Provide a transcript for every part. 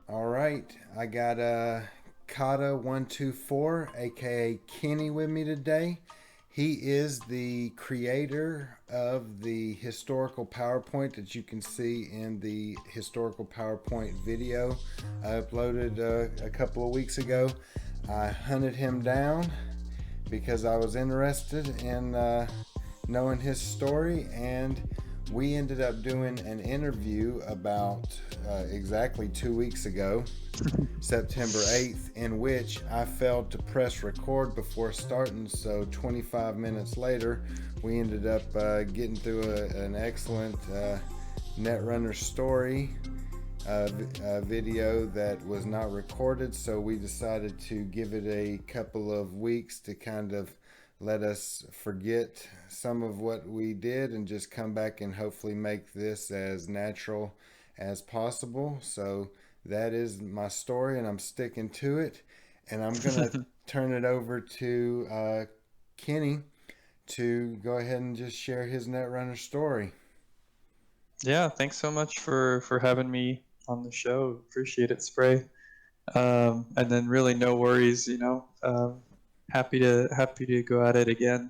All right, I got Kata124, aka Kenny, with me today. He is the creator of the historical PowerPoint that you can see in the historical PowerPoint video I uploaded a couple of weeks ago. I hunted him down because I was interested in knowing his story, and we ended up doing an interview about exactly 2 weeks ago, September 8th, in which I failed to press record before starting. So 25 minutes later, we ended up getting through an excellent Netrunner story video that was not recorded. So we decided to give it a couple of weeks to kind of let us forget some of what we did and just come back and hopefully make this as natural as possible. So that is my story, and I'm sticking to it. And I'm going to turn it over to Kenny to go ahead and just share his Netrunner story. Yeah, thanks so much for having me on the show. Appreciate it, Spray. And then really no worries, happy to go at it again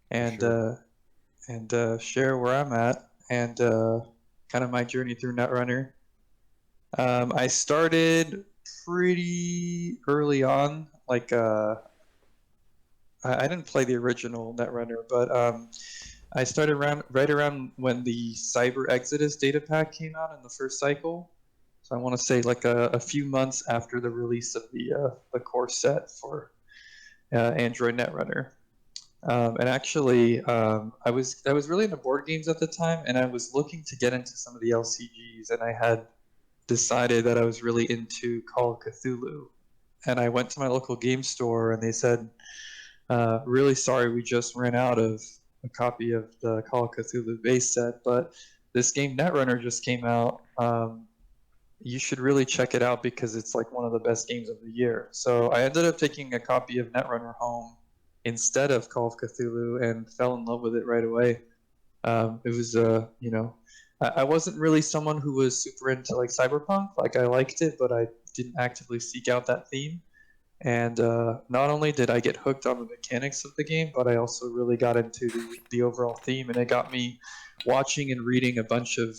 For and sure. uh, and share where I'm at and kind of my journey through Netrunner. I started pretty early on, like I didn't play the original Netrunner, but I started right around when the Cyber Exodus data pack came out in the first cycle. So I want to say like a few months after the release of the core set for Android Netrunner. And actually, I was really into board games at the time, and I was looking to get into some of the LCGs, and I had decided that I was really into Call of Cthulhu. And I went to my local game store, and they said, "Really sorry, we just ran out of a copy of the Call of Cthulhu base set, but this game Netrunner just came out. You should really check it out because it's like one of the best games of the year." So I ended up taking a copy of Netrunner home instead of Call of Cthulhu and fell in love with it right away. It was, I wasn't really someone who was super into like cyberpunk. Like I liked it, but I didn't actively seek out that theme. And not only did I get hooked on the mechanics of the game, but I also really got into the overall theme, and it got me watching and reading a bunch of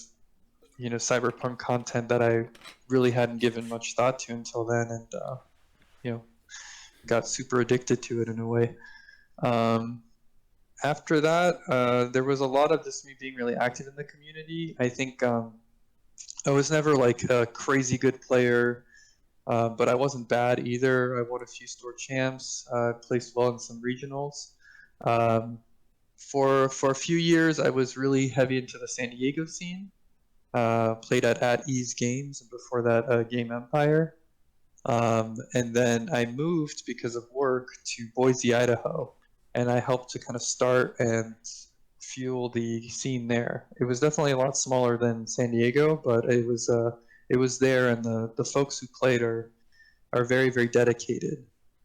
cyberpunk content that I really hadn't given much thought to until then, and you know got super addicted to it in a way. Um, After that, there was a lot of just me being really active in the community. I think I was never like a crazy good player, but I wasn't bad either. I won a few store champs, placed well in some regionals. Um, for a few years, I was really heavy into the San Diego scene. Played at Ease Games, and before that, Game Empire. And then I moved because of work to Boise, Idaho, and I helped to kind of start and fuel the scene there. It was definitely a lot smaller than San Diego, but it was there, and the folks who played are very very dedicated.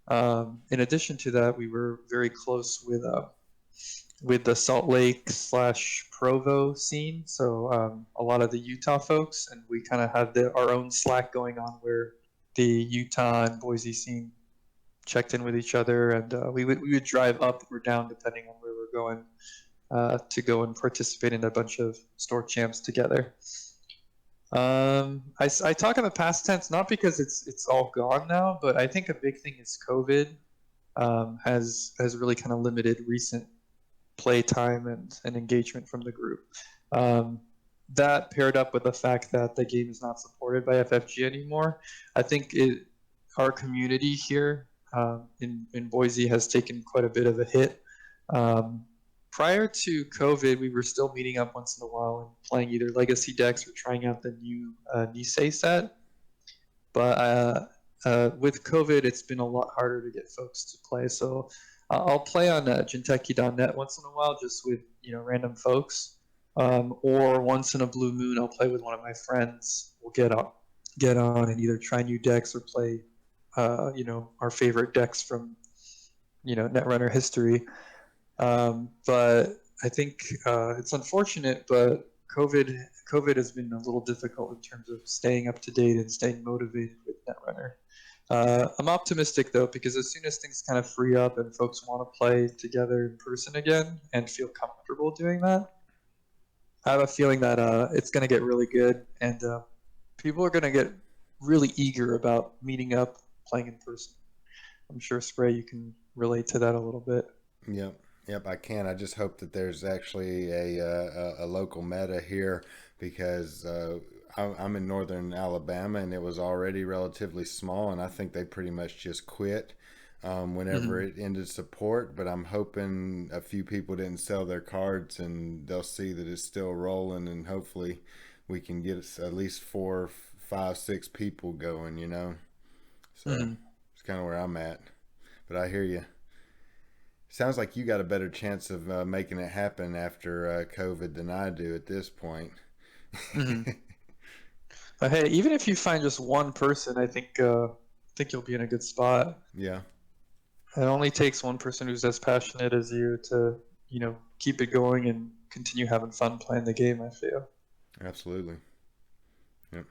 In addition to that, we were very close with the Salt Lake slash Provo scene. So a lot of the Utah folks, and we kind of had our own Slack going on where the Utah and Boise scene checked in with each other, and we would drive up or down depending on where we're going to go and participate in a bunch of store champs together. I talk in the past tense not because it's all gone now, but I think a big thing is COVID has really kind of limited recent playtime and engagement from the group. Um, that paired up with the fact that the game is not supported by FFG anymore, I think our community here in Boise has taken quite a bit of a hit. Um, Prior to COVID, we were still meeting up once in a while and playing either legacy decks or trying out the new Nisei set. But with COVID, it's been a lot harder to get folks to play. So I'll play on Jinteki.net once in a while, just with random folks. Or once in a blue moon, I'll play with one of my friends. We'll get on and either try new decks or play, our favorite decks from Netrunner history. But I think it's unfortunate, but COVID has been a little difficult in terms of staying up to date and staying motivated with Netrunner. I'm optimistic though, because as soon as things kind of free up and folks want to play together in person again and feel comfortable doing that, I have a feeling that it's going to get really good, and people are going to get really eager about meeting up, playing in person. I'm sure Spray, you can relate to that a little bit. Yep, yep, I can. I just hope that there's actually a local meta here because I'm in northern Alabama and it was already relatively small, and I think they pretty much just quit whenever Mm-hmm. it ended support. But I'm hoping a few people didn't sell their cards and they'll see that it's still rolling, and hopefully we can get at least 4, 5, 6 people going, you know? So Mm-hmm. it's kind of where I'm at. But I hear you. Sounds like you got a better chance of making it happen after COVID than I do at this point. Mm-hmm. But hey, even if you find just one person, I think you'll be in a good spot. Yeah, It only takes one person who's as passionate as you to, keep it going and continue having fun playing the game, I feel. absolutely. Yep.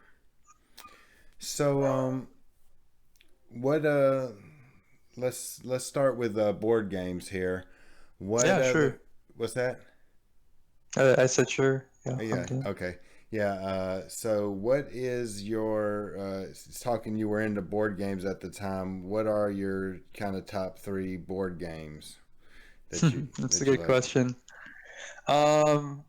So, what? Let's start with board games here. What Yeah, other? sure. What's that? I said sure. Yeah, I'm Yeah. done. Okay. Yeah. So, what is your? Talking, you were into board games at the time. What are your kind of top three board games that you That's a that you good like? question. Um,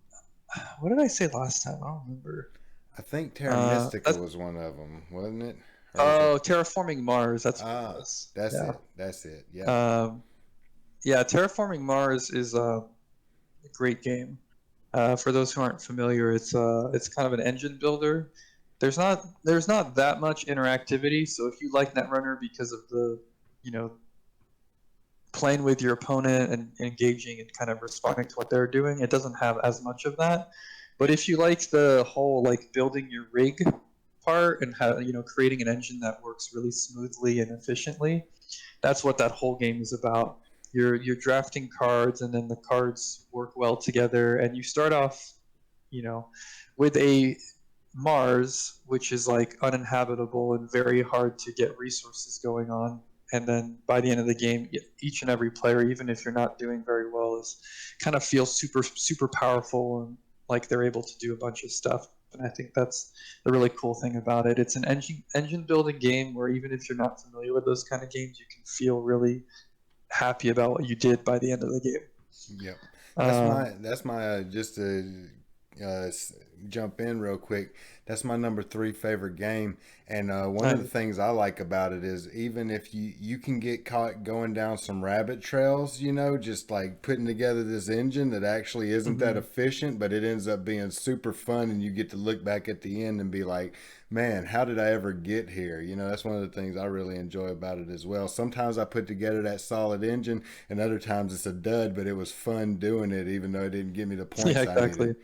what did I say last time? I don't remember. I think Terra Mystica That's was one of them, wasn't it? Or was it? Oh, Terraforming Mars. That's what it Ah, was. that's Yeah. it. That's it. Yep. Um, yeah, Terraforming Mars is a great game. For those who aren't familiar, it's kind of an engine builder. There's not that much interactivity. So if you like Netrunner because of the you know playing with your opponent and engaging and kind of responding to what they're doing, it doesn't have as much of that. But if you like the whole like building your rig part and how creating an engine that works really smoothly and efficiently, that's what that whole game is about. You're drafting cards, and then the cards work well together, and you start off, you know, with a Mars, which is like uninhabitable and very hard to get resources going on. And then by the end of the game, each and every player, even if you're not doing very well, is kind of feels super powerful and like they're able to do a bunch of stuff. And I think that's the really cool thing about it. It's an engine building game where even if you're not familiar with those kind of games, you can feel really happy about what you did by the end of the game. Yep. Um, That's my just to uh, s- jump in real quick. That's my number three favorite game, and one of the I, things I like about it is even if you can get caught going down some rabbit trails, you know, just like putting together this engine that actually isn't that mhm. efficient, but it ends up being super fun, and you get to look back at the end and be like, man, how did I ever get here? You know, that's one of the things I really enjoy about it as well. Sometimes I put together that solid engine, and other times it's a dud, but it was fun doing it, even though it didn't give me the Yeah, points I needed. exactly.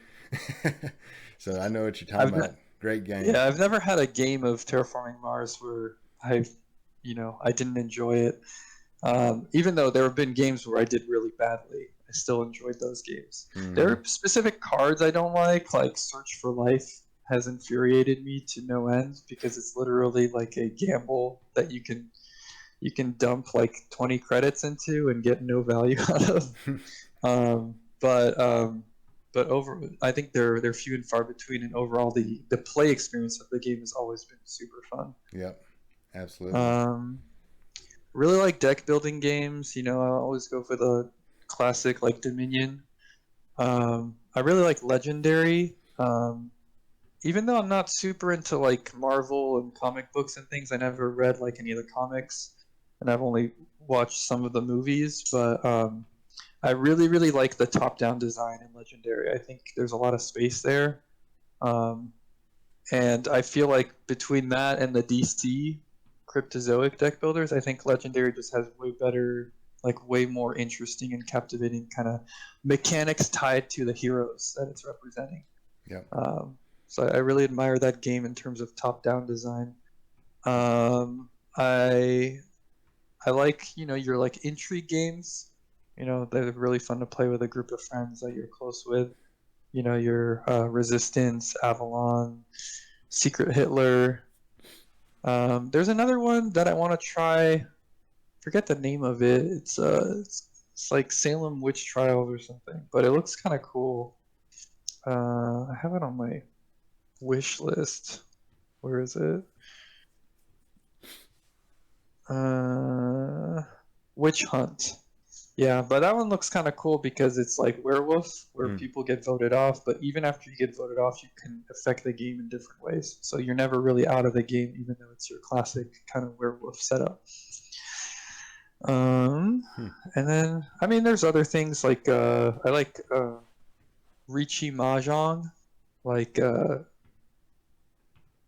So I know what you're talking I've about. Great game. Yeah, I've never had a game of Terraforming Mars where I didn't enjoy it. Even though there have been games where I did really badly, I still enjoyed those games. There Mm-hmm. are specific cards I don't like Search for Life has infuriated me to no end because it's literally like a gamble that you can dump like 20 credits into and get no value out of. Um, but um, I think they're few and far between, and overall the play experience of the game has always been super fun. Yep, absolutely. Um, really like deck building games. I always go for the classic like Dominion. I really like Legendary. Even though I'm not super into like Marvel and comic books and things, I never read like any of the comics, and I've only watched some of the movies. But I really, really like the top-down design in Legendary. I think there's a lot of space there, um, and I feel like between that and the DC Cryptozoic deck builders, I think Legendary just has way better, like way more interesting and captivating kind of mechanics tied to the heroes that it's representing. Yep. Um, so I really admire that game in terms of top-down design. Um, I I like your like intrigue games. They're really fun to play with a group of friends that you're close with. your Resistance, Avalon, Secret Hitler. There's another one that I want to try. Forget the name of it. It's like Salem Witch Trials or something, but it looks kind of cool. I have it on my wish list. Where is it? Witch Hunt. Yeah, but that one looks kind of cool because it's like Werewolf, where Hmm. people get voted off, but even after you get voted off, you can affect the game in different ways. So you're never really out of the game, even though it's your classic kind of Werewolf setup. Um, Hmm. and then I mean, there's other things like I like Riichi Mahjong. Like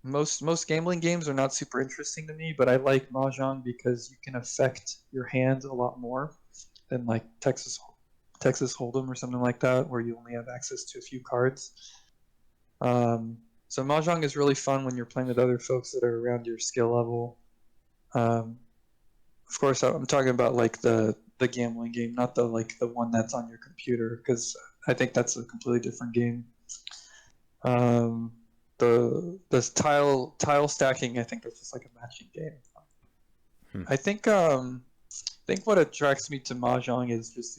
most gambling games are not super interesting to me, but I like Mahjong because you can affect your hand a lot more than like Texas Hold'em or something like that, where you only have access to a few cards. So Mahjong is really fun when you're playing with other folks that are around your skill level. Um, of course, I'm talking about like the gambling game, not the one that's on your computer, because I think that's a completely different game. Um, the tile stacking, I think that's just like a matching game. Hmm. I think what attracts me to Mahjong is just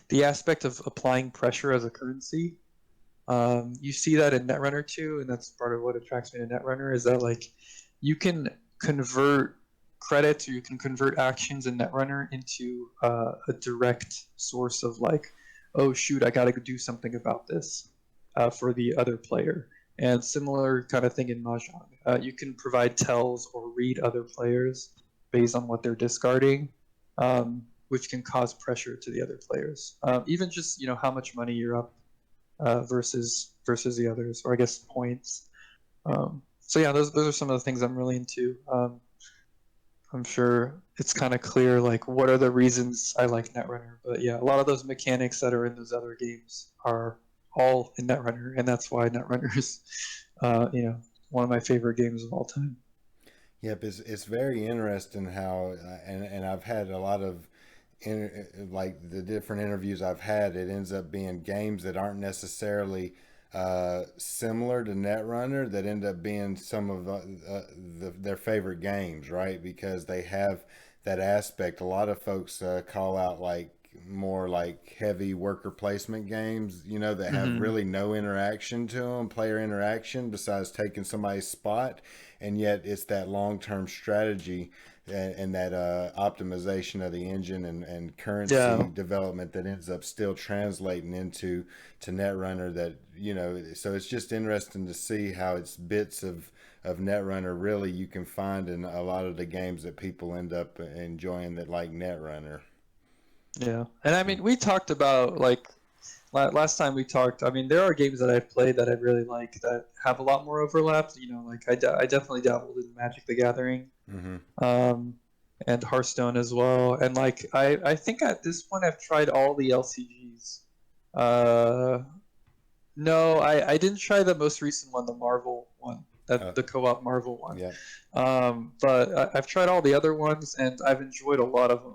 the aspect of applying pressure as a currency. You see that in Netrunner too, and that's part of what attracts me to Netrunner is that like you can convert credits or you can convert actions in Netrunner into a direct source of like, oh shoot, I got to do something about this for the other player. And similar kind of thing in Mahjong. You can provide tells or read other players based on what they're discarding, which can cause pressure to the other players. Even just how much money you're up versus the others, or I guess points. So yeah, those are some of the things I'm really into. I'm sure it's kind of clear like what are the reasons I like Netrunner, but yeah, a lot of those mechanics that are in those other games are all in Netrunner, and that's why Netrunner is, one of my favorite games of all time. Yep, it's very interesting how, and I've had a lot of, like the different interviews I've had, it ends up being games that aren't necessarily similar to Netrunner that end up being some of their favorite games, right? Because they have that aspect. A lot of folks call out like more like heavy worker placement games, that have Mm-hmm. really no interaction to them, player interaction, besides taking somebody's spot. And yet it's that long term strategy and that optimization of the engine and currency Yeah, development that ends up still translating into to Netrunner. That so it's just interesting to see how it's bits of Netrunner really you can find in a lot of the games that people end up enjoying that like Netrunner. yeah, and I So, mean we talked about like last time we talked. I mean there are games that I've played that I really like that have a lot more overlap. Like I definitely dabbled in Magic the Gathering, mm-hmm. um, and Hearthstone as well. And like I think at this point I've tried all the LCGs. Uh, no, I didn't try the most recent one, the Marvel one, that uh, the co-op Marvel one. yeah. But I've tried all the other ones and I've enjoyed a lot of them.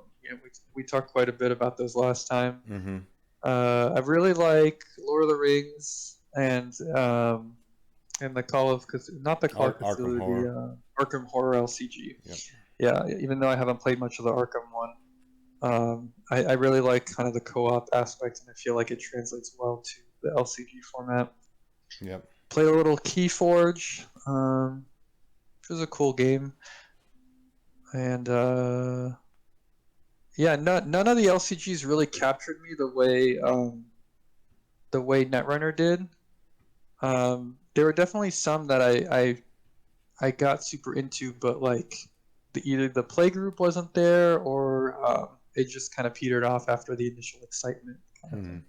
We talked quite a bit about those last time. Mm-hmm. I really like Lord of the Rings and the Call of Cthulhu, not the Call of Arkham Cthulhu, Horror. the Arkham Horror LCG. Yep. Yeah, even though I haven't played much of the Arkham one, I really like kind of the co-op aspect, and I feel like it translates well to the LCG format. Yep. Played a little Keyforge, which was a cool game, and yeah, none of the LCGs really captured me the way Netrunner did. There were definitely some that I got super into, but like either the play group wasn't there or it just kind of petered off after the initial excitement kind of Mm-hmm. thing.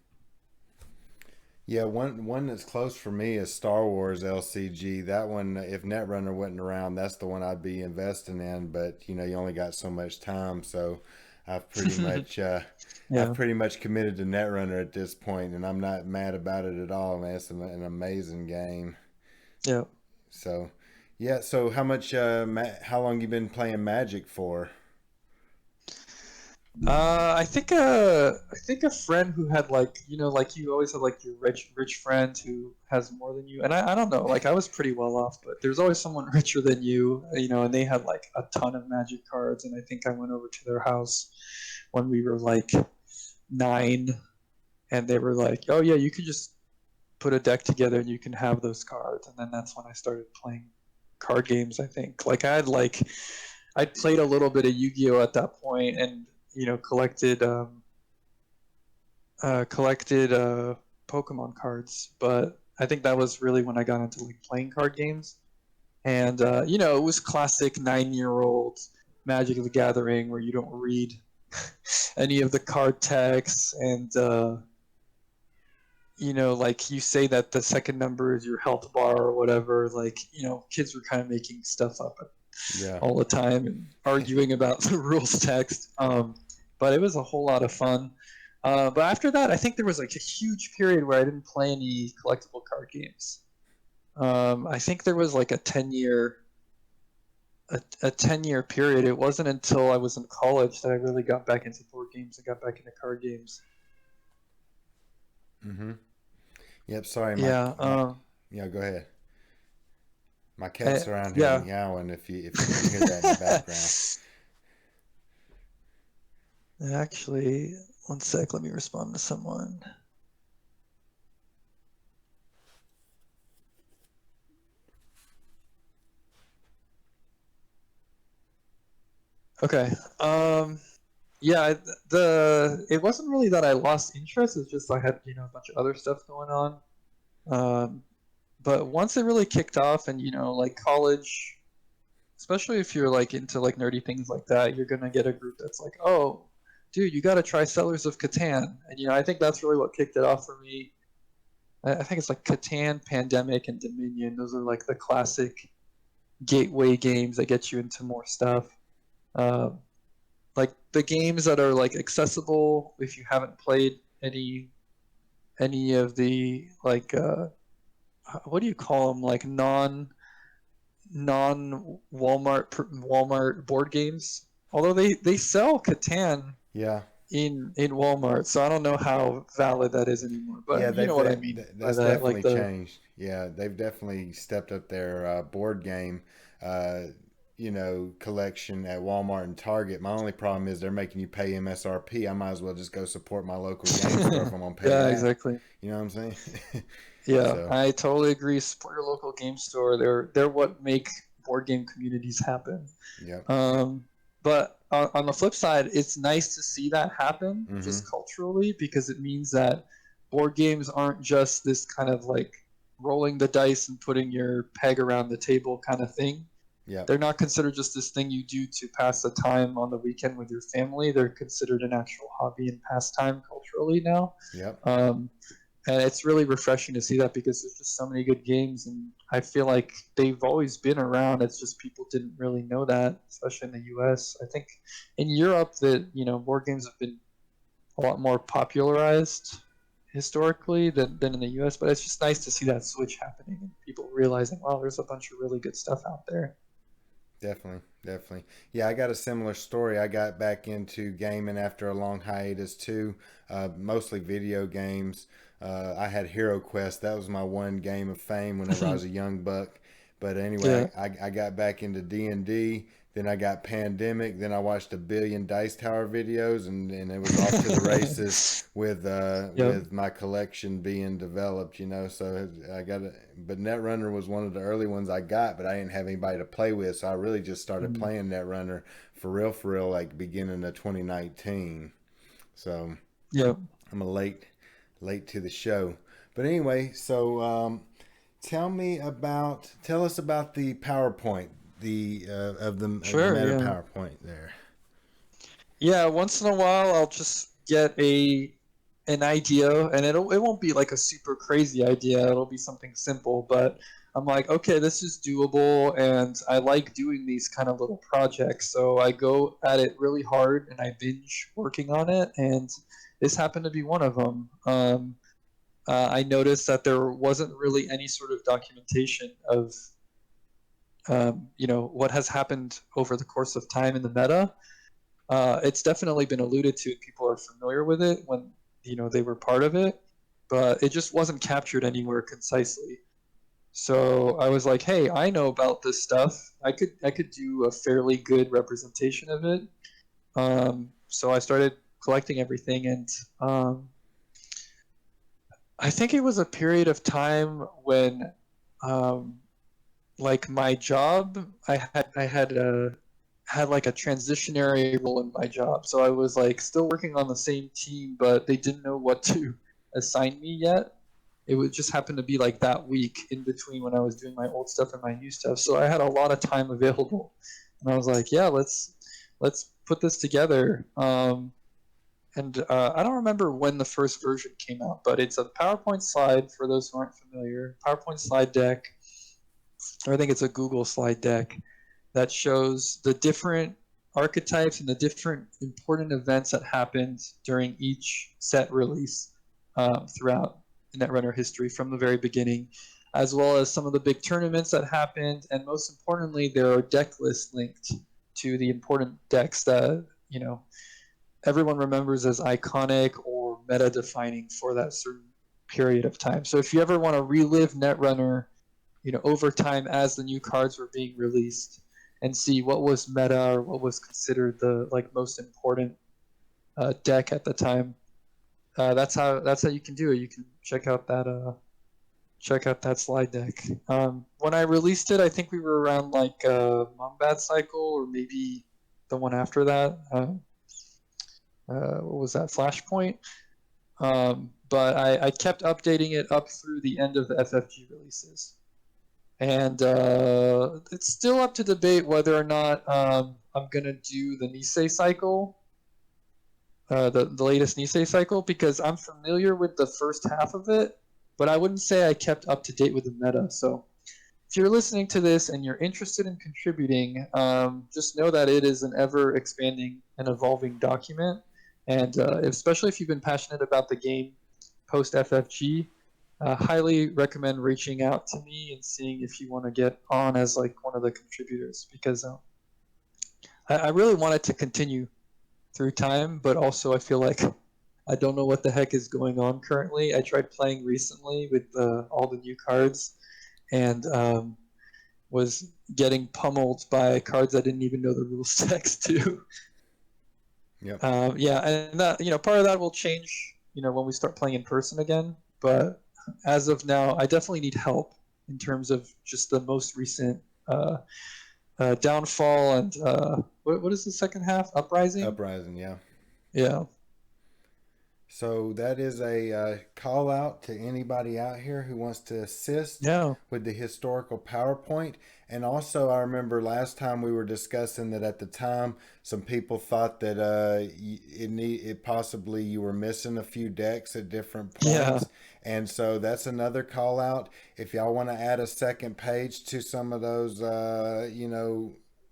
Yeah, one that's close for me is Star Wars LCG. That one, if Netrunner wasn't around, that's the one I'd be investing in. But you only got so much time, so I've pretty much I've Yeah, pretty much committed to Netrunner at this point, and I'm not mad about it at all, man. It's an amazing game. yeah. So, yeah. So how long you been playing Magic for? I think a friend who had like like you always have like your rich friend who has more than you, and I don't know, like I was pretty well off, but there's always someone richer than you, and they had like a ton of Magic cards, and I think I went over to their house when we were like 9, and they were like, oh yeah, you could just put a deck together and you can have those cards, and then that's when I started playing card games. I think like I'd played a little bit of Yu-Gi-Oh at that point, and collected Pokemon cards. But I think that was really when I got into like playing card games, and it was classic 9-year-old Magic of the Gathering where you don't read any of the card text, and like you say that the second number is your health bar or whatever. Like kids were kind of making stuff up Yeah. all the time and arguing about the rules text. But it was a whole lot of fun. But after that, I think there was like a huge period where I didn't play any collectible card games. I think there was like a 10-year period. It wasn't until I was in college that I really got back into board games and got back into card games. Mm-hmm. Yep. Sorry, Yeah. yeah. Go ahead. My cat's around here Yeah. meowing. If you can hear that in the background. Actually, one sec. Let me respond to someone. Okay. Yeah, it wasn't really that I lost interest. It's just I had a bunch of other stuff going on. Um, but once it really kicked off, and like college, especially if you're like into like nerdy things like that, you're gonna get a group that's like, oh, dude, you got to try Settlers of Catan, and I think that's really what kicked it off for me. I think it's like Catan, Pandemic, and Dominion. Those are like the classic gateway games that get you into more stuff. Um, like the games that are like accessible if you haven't played any of the like what do you call them, like non Walmart board games, although they sell Catan Yeah. in Walmart, so I don't know how valid that is anymore, Yeah, but you know what I mean by that's that, like definitely the changed. Yeah, they've definitely stepped up their board game, uh, collection at Walmart and Target. My only problem is they're making you pay MSRP. I might as well just go support my local game store if I'm gonna pay yeah, that. exactly. You know what I'm saying? Yeah, So, I totally agree. Support your local game store. They're what make board game communities happen. yep. Um, but on the flip side, it's nice to see that happen Mm-hmm. just culturally, because it means that board games aren't just this kind of like rolling the dice and putting your peg around the table kind of thing. Yep. They're not considered just this thing you do to pass the time on the weekend with your family. They're considered an actual hobby and pastime culturally now. Yep. Um, and it's really refreshing to see that, because there's just so many good games, and I feel like they've always been around. It's just people didn't really know that, especially in the US. I think in Europe that board games have been a lot more popularized historically than in the US, but it's just nice to see that switch happening and people realizing, wow, there's a bunch of really good stuff out there. Definitely, definitely. Yeah, I got a similar story. I got back into gaming after a long hiatus too, mostly video games. I had Hero Quest. That was my one game of fame whenever I was a young buck. But Yeah. anyway, I got back into D&D. Then I got Pandemic. Then I watched a billion Dice Tower videos, and it was off to the races Yep. with my collection being developed. So I got it. But Netrunner was one of the early ones I got, but I didn't have anybody to play with, so I really just started Mm. playing Netrunner for real, like beginning of 2019. So Yep. I'm a late to the show. But anyway, so tell us about the PowerPoint, the of the Sure. Meta Yeah. PowerPoint there. Yeah, once in a while I'll just get an idea, and it won't be like a super crazy idea. It'll be something simple, but I'm like, okay, this is doable, and I like doing these kind of little projects. So I go at it really hard and I binge working on it, and this happened to be one of them. I noticed that there wasn't really any sort of documentation of what has happened over the course of time in the meta. It's definitely been alluded to. People are familiar with it when they were part of it, but it just wasn't captured anywhere concisely. So I was like, hey, I know about this stuff. I could do a fairly good representation of it. So I started collecting everything, and I think it was a period of time when, um, like my job, I had like a transitionary role in my job. So I was like still working on the same team, but they didn't know what to assign me yet. It would just happen to be like that week in between when I was doing my old stuff and my new stuff. So I had a lot of time available, and I was like, yeah, let's put this together. And I don't remember when the first version came out, but it's a PowerPoint slide for those who aren't familiar. PowerPoint slide deck, or I think it's a Google slide deck that shows the different archetypes and the different important events that happened during each set release throughout Netrunner history from the very beginning, as well as some of the big tournaments that happened, and most importantly, there are deck lists linked to the important decks that everyone remembers as iconic or meta defining for that certain period of time. So if you ever want to relive Netrunner, over time as the new cards were being released, and see what was meta or what was considered the most important deck at the time, that's how you can do it. You can check out that slide deck. When I released it, I think we were around like Mombat cycle, or maybe the one after that. What was that, Flashpoint? But I kept updating it up through the end of the FFG releases. And it's still up to debate whether or not I'm going to do the Nisei cycle, the latest Nisei cycle, because I'm familiar with the first half of it, but I wouldn't say I kept up to date with the meta. So if you're listening to this and you're interested in contributing, just know that it is an ever expanding and evolving document. And especially if you've been passionate about the game post FFG, highly recommend reaching out to me and seeing if you want to get on as like one of the contributors, because I really want it to continue through time, but also I feel like I don't know what the heck is going on currently. I tried playing recently with all the new cards, and was getting pummeled by cards I didn't even know the rules text to. Yep. Yeah, and that part of that will change when we start playing in person again. But as of now, I definitely need help in terms of just the most recent downfall and what is the second half? Uprising. Uprising, yeah. Yeah. So that is a call out to anybody out here who wants to assist Yeah. with the historical PowerPoint. And also, I remember last time we were discussing that at the time, some people thought that it possibly you were missing a few decks at different Yeah. points. And so that's another call out. If y'all want to add a second page to some of those,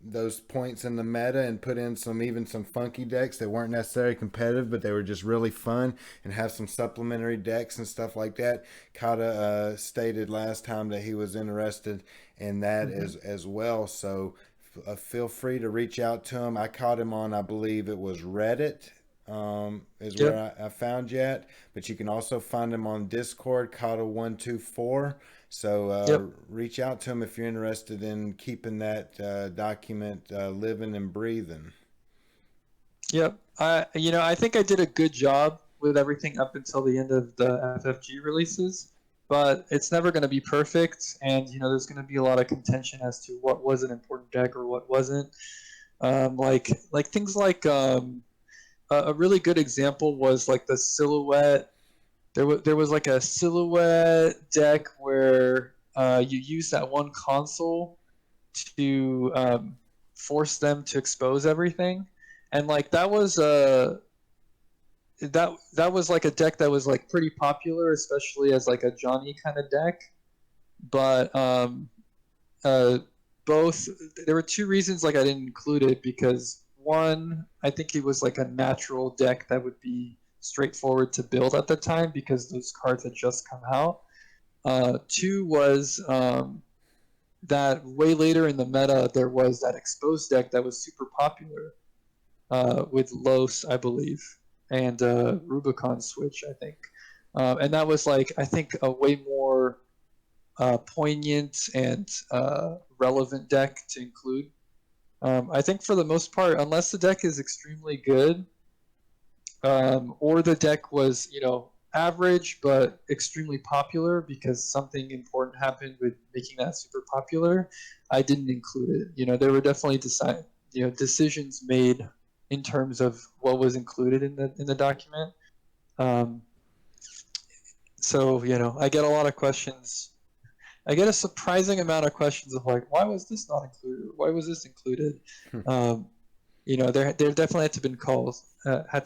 those points in the meta and put in some funky decks that weren't necessarily competitive, but they were just really fun, and have some supplementary decks and stuff like that. Kata stated last time that he was interested in that as well. So feel free to reach out to him. I caught him on, I believe it was Reddit. Is Yep. where I found you at, but you can also find him on Discord, Kata124. So Yep. reach out to him if you're interested in keeping that document living and breathing. Yep. I think I did a good job with everything up until the end of the FFG releases, but it's never going to be perfect, and there's going to be a lot of contention as to what was an important deck or what wasn't. Like things like a really good example was like the silhouette. There was like a silhouette deck where you use that one console to force them to expose everything, and like that was like a deck that was like pretty popular, especially as like a Johnny kind of deck. But uh, both there were two reasons like I didn't include it, because one, I think it was like a natural deck that would be straightforward to build at the time because those cards had just come out. Two was that way later in the meta there was that exposed deck that was super popular, with Los, I believe, and Rubicon Switch, I think. And that was like, I think, a way more poignant and relevant deck to include. I think for the most part, unless the deck is extremely good, or the deck was, average but extremely popular because something important happened with making that super popular, I didn't include it. There were definitely decisions made in terms of what was included in the document. Um, so I get a lot of questions. I get a surprising amount of questions of like, why was this not included? Why was this included? Um, there definitely had to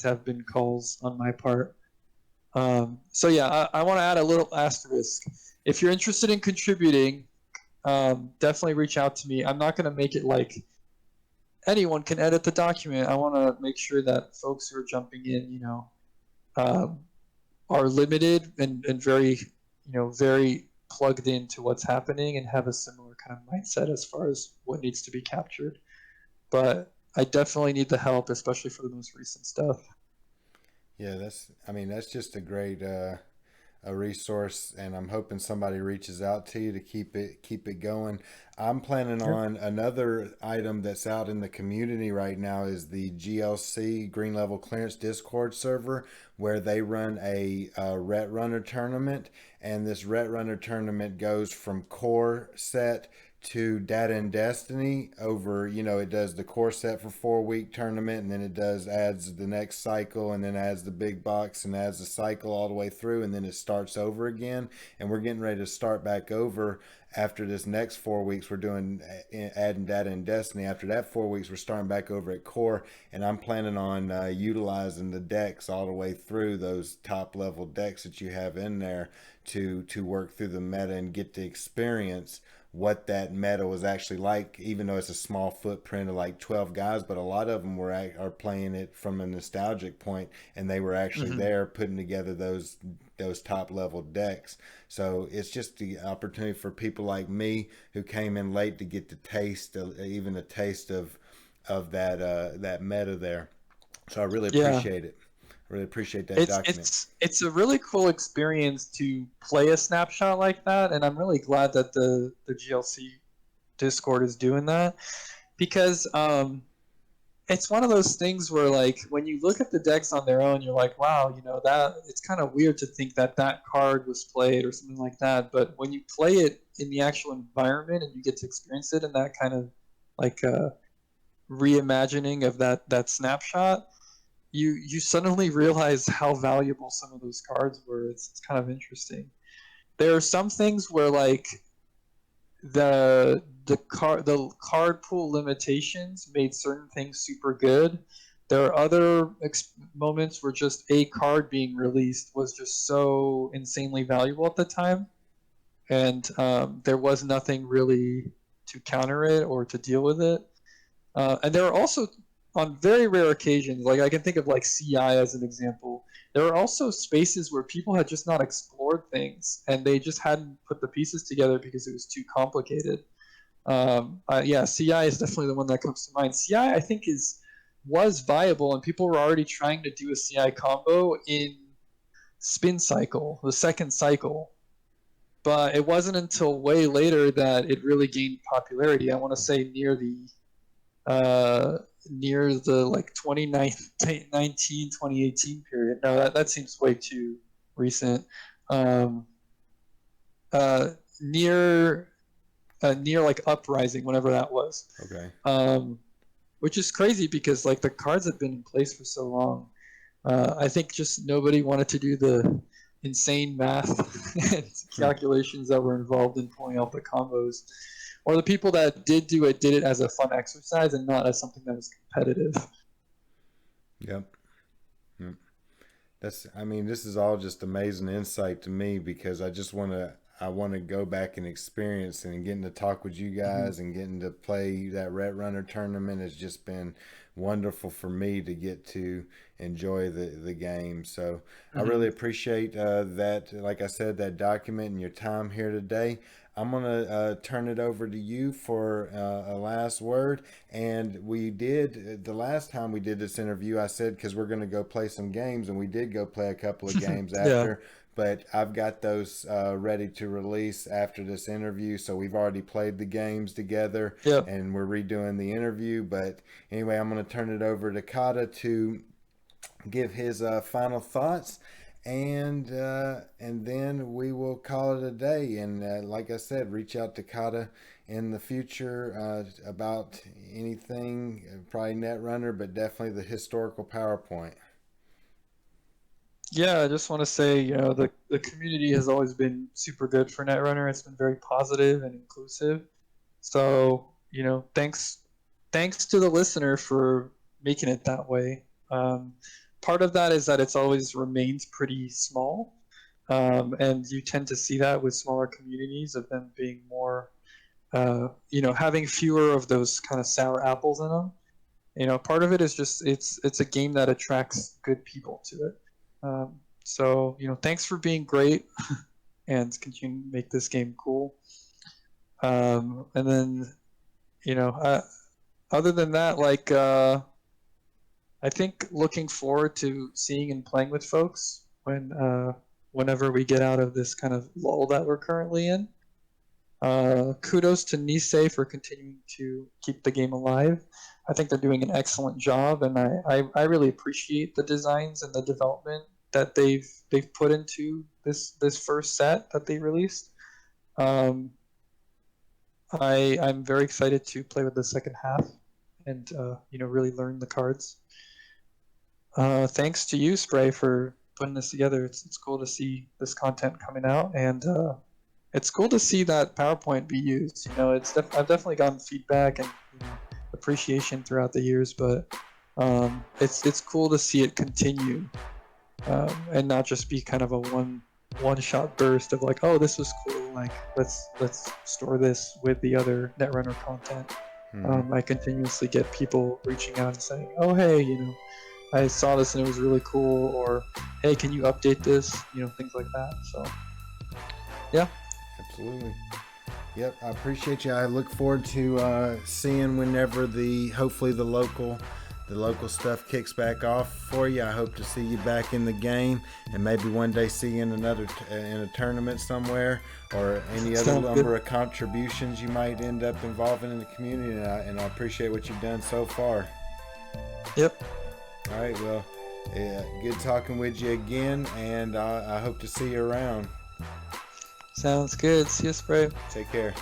have been calls on my part. So yeah, I want to add a little asterisk. If you're interested in contributing, definitely reach out to me. I'm not going to make it like anyone can edit the document. I want to make sure that folks who are jumping in, um, are limited and very, very plugged into what's happening and have a similar kind of mindset as far as what needs to be captured. But I definitely need the help, especially for the most recent stuff. Yeah, that's just a great a resource, and I'm hoping somebody reaches out to you to keep it going. I'm planning Yep. on another item that's out in the community right now is the GLC Green Level Clearance Discord server, where they run a Ret Runner tournament, and this Ret Runner tournament goes from core set to Data and Destiny over, it does the core set for 4 week tournament, and then it adds the next cycle, and then adds the big box and adds the cycle all the way through, and then it starts over again. And we're getting ready to start back over after this next 4 weeks. We're doing adding Data and Destiny. After that 4 weeks, we're starting back over at core, and I'm planning on utilizing the decks all the way through, those top level decks that you have in there, to work through the meta and get to experience what that meta was actually like, even though it's a small footprint of like 12 guys, but a lot of them are playing it from a nostalgic point, and they were actually Mm-hmm. there putting together those top level decks. So it's just the opportunity for people like me who came in late to get the taste, even a taste of that meta there. So I really Yeah, appreciate it. I really appreciate that it's document. it's it's a really cool experience to play a snapshot like that, and I'm really glad that the GLC Discord is doing that because it's one of those things where like when you look at the decks on their own, you're like, wow, that it's kind of weird to think that that card was played or something like that. But when you play it in the actual environment and you get to experience it in that kind of like reimagining of that snapshot, you suddenly realize how valuable some of those cards were. It's kind of interesting. There are some things where like the card pool limitations made certain things super good. There are other moments where just a card being released was just so insanely valuable at the time, and there was nothing really to counter it or to deal with it. And there are also, on very rare occasions, like I can think of like CI as an example, there are also spaces where people had just not explored things and they just hadn't put the pieces together because it was too complicated. Yeah, CI is definitely the one that comes to mind. CI, I think, was viable, and people were already trying to do a CI combo in Spin Cycle, the second cycle. But it wasn't until way later that it really gained popularity. I want to say uh, near the like 2019, 2018 period. No, that seems way too recent. Um, uh, near near like Uprising, whenever that was. Okay. Um, which is crazy because like the cards have been in place for so long. I think just nobody wanted to do the insane math and calculations that were involved in pulling off the combos, or the people that did it as a fun exercise and not as something that was competitive. Yep. Yep. This is all just amazing insight to me, because I want to go back and experience, and getting to talk with you Mm-hmm. guys and getting to play that Ret Runner tournament has just been wonderful for me to get to enjoy the game. So I Mm-hmm. really appreciate that, like I said, that document and your time here today. I'm going to turn it over to you for a last word. And we did, the last time we did this interview, I said, because we're going to go play some games, and we did go play a couple of games Yeah. after. But I've got those ready to release after this interview. So we've already played the games together, Yep. and we're redoing the interview. But anyway, I'm going to turn it over to Kata to give his final thoughts, and then we will call it a day. And like I said, reach out to Kata in the future about anything, probably Netrunner, but definitely the historical PowerPoint. Yeah, I just want to say, the community has always been super good for Netrunner. It's been very positive and inclusive. So, thanks to the listener for making it that way. Part of that is that it's always remained pretty small, and you tend to see that with smaller communities of them being more, having fewer of those kind of sour apples in them. Part of it is just it's a game that attracts good people to it. So thanks for being great and continue to make this game cool. And then other than that, I think looking forward to seeing and playing with folks whenever we get out of this kind of lull that we're currently in. Kudos to Nisei for continuing to keep the game alive. I think they're doing an excellent job, and I really appreciate the designs and the development that they've put into this first set that they released. I'm very excited to play with the second half and really learn the cards. Thanks to you, Spray, for putting this together. It's cool to see this content coming out, and it's cool to see that PowerPoint be used. I've definitely gotten feedback and appreciation throughout the years, but it's cool to see it continue and not just be kind of a one shot burst of like, oh, this was cool. Like let's store this with the other Netrunner content. I continuously get people reaching out and saying, oh, hey, I saw this and it was really cool, or hey, can you update this? Things like that. So yeah. Absolutely. Yep, I appreciate you. I look forward to seeing whenever hopefully the local stuff kicks back off for you. I hope to see you back in the game, and maybe one day see you in in a tournament somewhere, or any other number of contributions you might end up involving in the community. And I appreciate what you've done so far. Yep. All right. Well, good talking with you again, and I hope to see you around. Sounds good. See you, Spray. Take care.